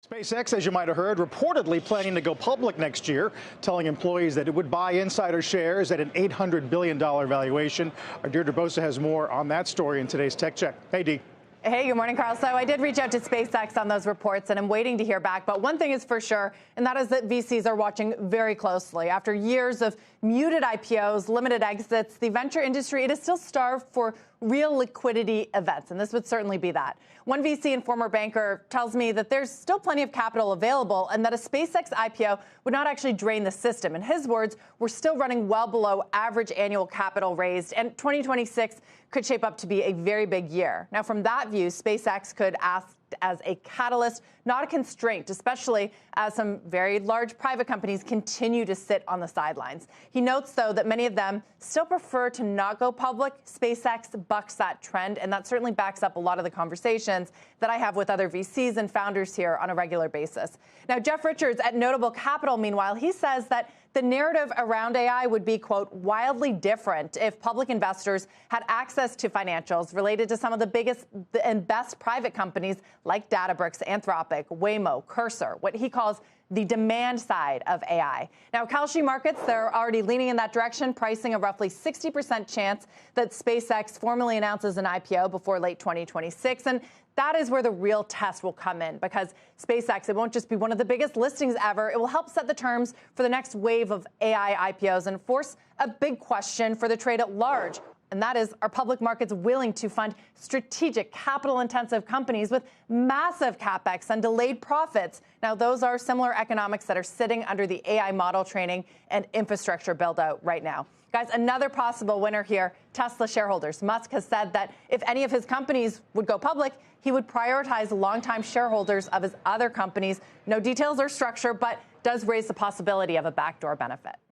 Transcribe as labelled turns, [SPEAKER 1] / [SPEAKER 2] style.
[SPEAKER 1] SpaceX, as you might have heard, reportedly planning to go public next year, telling employees that it would buy insider shares at an $800 billion valuation. Our Deirdre Bosa has more on that story in today's Tech Check. Hey, Dee.
[SPEAKER 2] Hey, good morning, Carl. So I did reach out to SpaceX on those reports, and I'm waiting to hear back. But one thing is for sure, and that is that VCs are watching very closely. After years of muted IPOs, limited exits, the venture industry, it is still starved for real liquidity events, and this would certainly be that. One VC and former banker tells me that there's still plenty of capital available and that a SpaceX IPO would not actually drain the system. In his words, we're still running well below average annual capital raised, and 2026 could shape up to be a very big year. Now, from that view, SpaceX could act as a catalyst, not a constraint, especially as some very large private companies continue to sit on the sidelines. He notes, though, that many of them still prefer to not go public. SpaceX bucks that trend, and that certainly backs up a lot of the conversations that I have with other VCs and founders here on a regular basis. Now, Jeff Richards at Notable Capital, meanwhile, he says that the narrative around AI would be, quote, wildly different if public investors had access to financials related to some of the biggest and best private companies like Databricks, Anthropic, Waymo, Cursor, what he calls the demand side of AI. Now, Kalshi markets, they're already leaning in that direction, pricing a roughly 60% chance that SpaceX formally announces an IPO before late 2026. And that is where the real test will come in, because SpaceX, it won't just be one of the biggest listings ever. It will help set the terms for the next wave of AI IPOs and force a big question for the trade at large. And that is, are public markets willing to fund strategic, capital-intensive companies with massive capex and delayed profits? Now, those are similar economics that are sitting under the AI model training and infrastructure build-out right now. Guys, another possible winner here, Tesla shareholders. Musk has said that if any of his companies would go public, he would prioritize longtime shareholders of his other companies. No details or structure, but does raise the possibility of a backdoor benefit.